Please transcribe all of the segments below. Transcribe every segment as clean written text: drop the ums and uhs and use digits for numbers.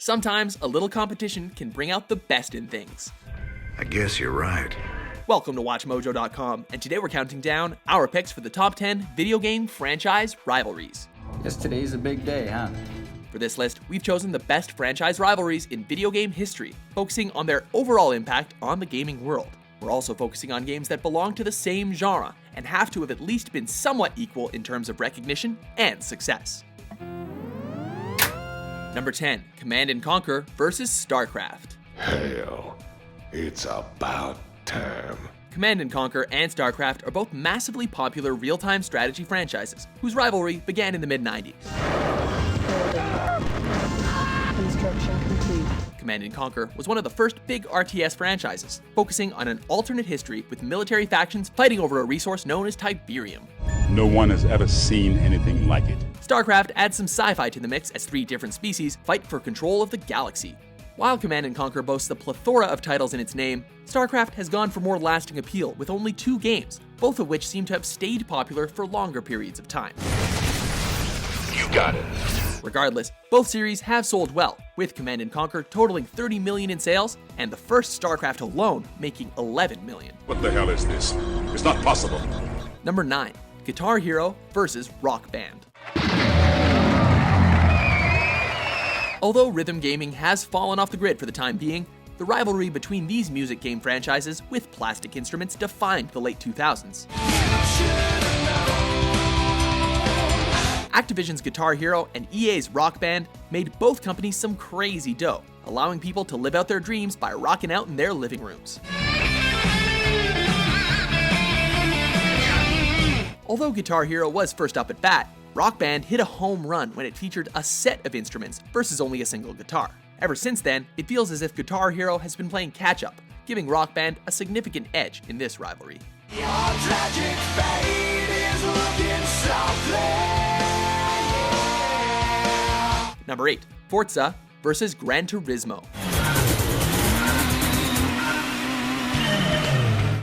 Sometimes a little competition can bring out the best in things. I guess you're right. Welcome to WatchMojo.com, and today we're counting down our picks for the top 10 video game franchise rivalries. Guess today's a big day, huh? For this list, we've chosen the best franchise rivalries in video game history, focusing on their overall impact on the gaming world. We're also focusing on games that belong to the same genre and have to have at least been somewhat equal in terms of recognition and success. Number 10, Command & Conquer vs. Starcraft. Hell, it's about time. Command & Conquer and Starcraft are both massively popular real-time strategy franchises, whose rivalry began in the mid-90s. Construction complete. Command & Conquer was one of the first big RTS franchises, focusing on an alternate history with military factions fighting over a resource known as Tiberium. No one has ever seen anything like it. Starcraft adds some sci-fi to the mix as 3 different species fight for control of the galaxy. While Command & Conquer boasts a plethora of titles in its name, Starcraft has gone for more lasting appeal with only 2 games, both of which seem to have stayed popular for longer periods of time. You got it. Regardless, both series have sold well, with Command & Conquer totaling 30 million in sales, and the first Starcraft alone making 11 million. What the hell is this? It's not possible. Number 9, Guitar Hero vs. Rock Band. Although rhythm gaming has fallen off the grid for the time being, the rivalry between these music game franchises with plastic instruments defined the late 2000s. Activision's Guitar Hero and EA's Rock Band made both companies some crazy dough, allowing people to live out their dreams by rocking out in their living rooms. Although Guitar Hero was first up at bat, Rock Band hit a home run when it featured a set of instruments versus only a single guitar. Ever since then, it feels as if Guitar Hero has been playing catch-up, giving Rock Band a significant edge in this rivalry. Your tragic fate is looking softly. Number 8, Forza vs. Gran Turismo.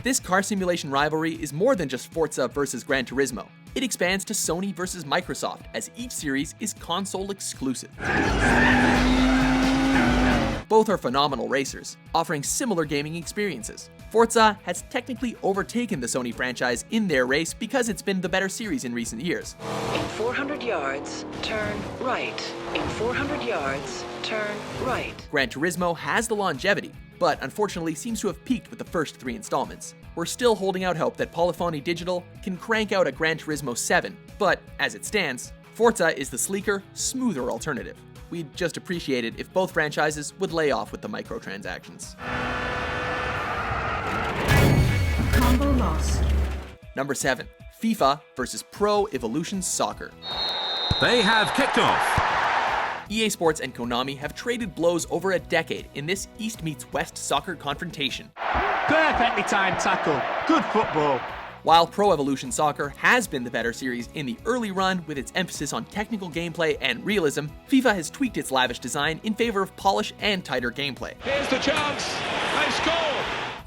This car simulation rivalry is more than just Forza versus Gran Turismo. It expands to Sony versus Microsoft, as each series is console exclusive. Both are phenomenal racers, offering similar gaming experiences. Forza has technically overtaken the Sony franchise in their race because it's been the better series in recent years. In 400 yards, turn right. In 400 yards, turn right. Gran Turismo has the longevity, but unfortunately seems to have peaked with the first 3 installments. We're still holding out hope that Polyphony Digital can crank out a Gran Turismo 7, but as it stands, Forza is the sleeker, smoother alternative. We'd just appreciate it if both franchises would lay off with the microtransactions. Combo lost. Number 7, FIFA vs. Pro Evolution Soccer. They have kicked off. EA Sports and Konami have traded blows over a decade in this East meets West soccer confrontation. Perfectly timed tackle. Good football. While Pro Evolution Soccer has been the better series in the early run with its emphasis on technical gameplay and realism, FIFA has tweaked its lavish design in favor of polish and tighter gameplay. Here's the chance. They score.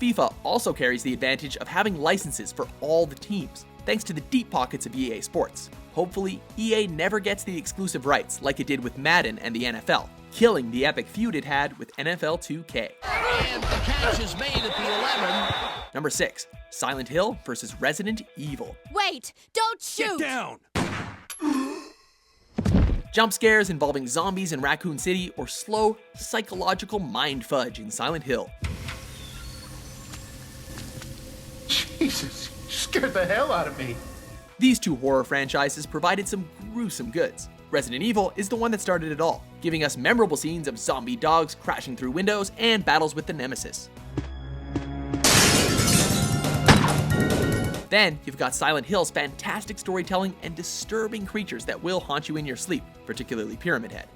FIFA also carries the advantage of having licenses for all the teams, thanks to the deep pockets of EA Sports. Hopefully, EA never gets the exclusive rights like it did with Madden and the NFL, killing the epic feud it had with NFL 2K. And the catch is made at the 11. Number 6, Silent Hill vs. Resident Evil. Wait, don't shoot! Get down. Jump scares involving zombies in Raccoon City or slow, psychological mind fudge in Silent Hill. Jesus, you scared the hell out of me. These 2 horror franchises provided some gruesome goods. Resident Evil is the one that started it all, giving us memorable scenes of zombie dogs crashing through windows and battles with the Nemesis. Then, you've got Silent Hill's fantastic storytelling and disturbing creatures that will haunt you in your sleep, particularly Pyramid Head.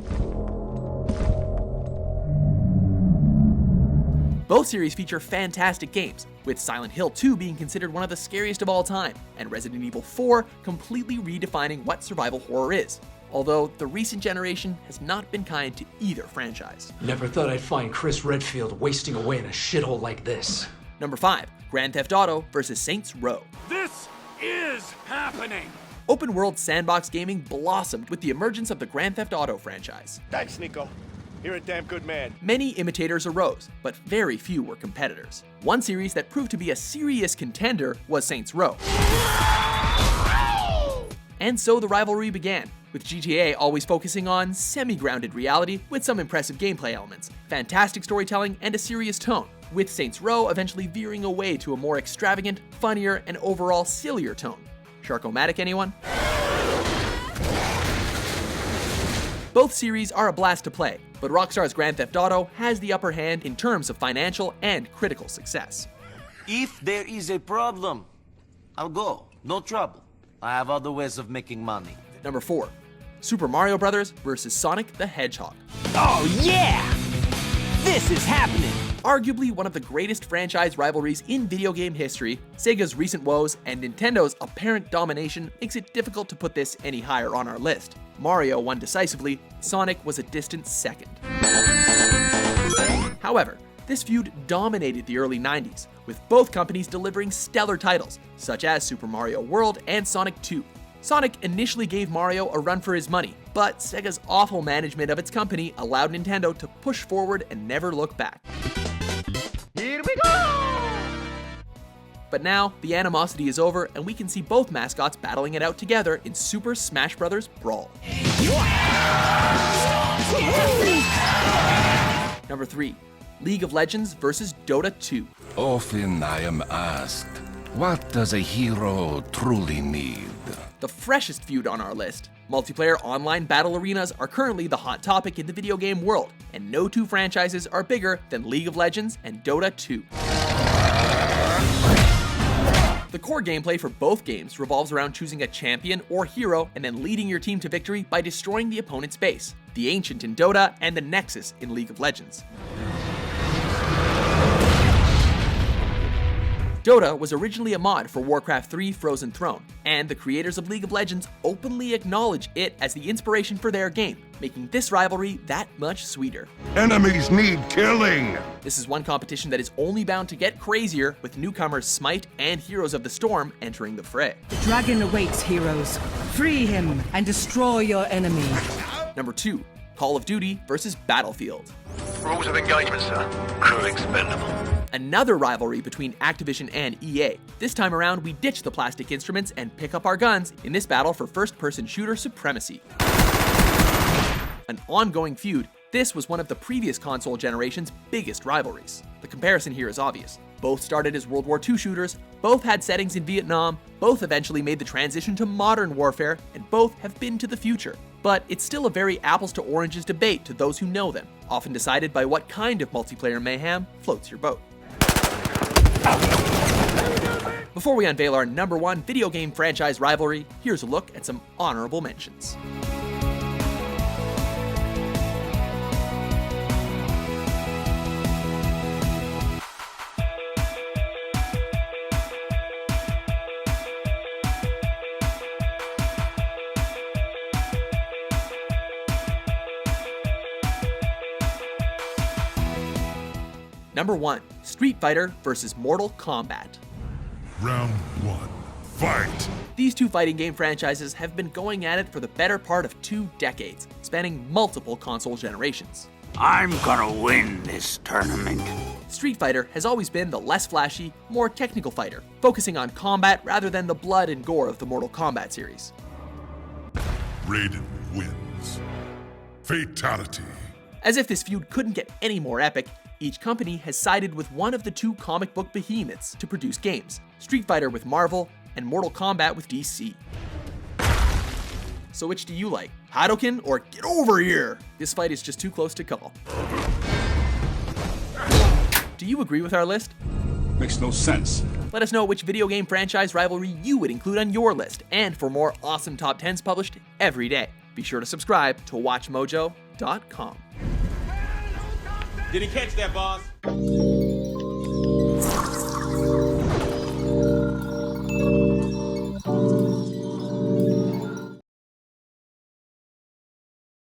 Both series feature fantastic games, with Silent Hill 2 being considered one of the scariest of all time, and Resident Evil 4 completely redefining what survival horror is, although the recent generation has not been kind to either franchise. Never thought I'd find Chris Redfield wasting away in a shithole like this. Number 5, Grand Theft Auto vs. Saints Row. This is happening. Open world sandbox gaming blossomed with the emergence of the Grand Theft Auto franchise. Thanks, Nico. You're a damn good man. Many imitators arose, but very few were competitors. One series that proved to be a serious contender was Saints Row. And so the rivalry began, with GTA always focusing on semi-grounded reality with some impressive gameplay elements, fantastic storytelling, and a serious tone, with Saints Row eventually veering away to a more extravagant, funnier, and overall sillier tone. Shark-O-Matic, anyone? Both series are a blast to play, but Rockstar's Grand Theft Auto has the upper hand in terms of financial and critical success. If there is a problem, I'll go. No trouble. I have other ways of making money. Number 4. Super Mario Bros. Versus Sonic the Hedgehog. Oh yeah! This is happening! Arguably one of the greatest franchise rivalries in video game history, Sega's recent woes and Nintendo's apparent domination makes it difficult to put this any higher on our list. Mario won decisively, Sonic was a distant second. However, this feud dominated the early 90s, with both companies delivering stellar titles, such as Super Mario World and Sonic 2. Sonic initially gave Mario a run for his money, but Sega's awful management of its company allowed Nintendo to push forward and never look back. Here we go! But now, the animosity is over and we can see both mascots battling it out together in Super Smash Bros. Brawl. Number 3. League of Legends versus Dota 2. Often I am asked, what does a hero truly need? The freshest feud on our list. Multiplayer online battle arenas are currently the hot topic in the video game world, and no two franchises are bigger than League of Legends and Dota 2. The core gameplay for both games revolves around choosing a champion or hero and then leading your team to victory by destroying the opponent's base, the Ancient in Dota and the Nexus in League of Legends. Dota was originally a mod for Warcraft 3 Frozen Throne, and the creators of League of Legends openly acknowledge it as the inspiration for their game, making this rivalry that much sweeter. Enemies need killing! This is one competition that is only bound to get crazier, with newcomers Smite and Heroes of the Storm entering the fray. The dragon awaits, heroes. Free him and destroy your enemy. Number 2. Call of Duty versus Battlefield. Rules of engagement, sir. Crew expendable. Another rivalry between Activision and EA. This time around, we ditch the plastic instruments and pick up our guns in this battle for first-person shooter supremacy. An ongoing feud, this was one of the previous console generation's biggest rivalries. The comparison here is obvious. Both started as World War II shooters, both had settings in Vietnam, both eventually made the transition to modern warfare, and both have been to the future. But it's still a very apples to oranges debate to those who know them, often decided by what kind of multiplayer mayhem floats your boat. Before we unveil our number 1 video game franchise rivalry, here's a look at some honorable mentions. Number 1. Street Fighter versus Mortal Kombat. Round 1. Fight! These two fighting game franchises have been going at it for the better part of 2 decades, spanning multiple console generations. I'm gonna win this tournament. Street Fighter has always been the less flashy, more technical fighter, focusing on combat rather than the blood and gore of the Mortal Kombat series. Raiden wins. Fatality. As if this feud couldn't get any more epic, each company has sided with one of the 2 comic book behemoths to produce games, Street Fighter with Marvel and Mortal Kombat with DC. So which do you like? Hadouken or get over here? This fight is just too close to call. Do you agree with our list? Makes no sense. Let us know which video game franchise rivalry you would include on your list, and for more awesome top 10s published every day, be sure to subscribe to WatchMojo.com. Did he catch that, boss?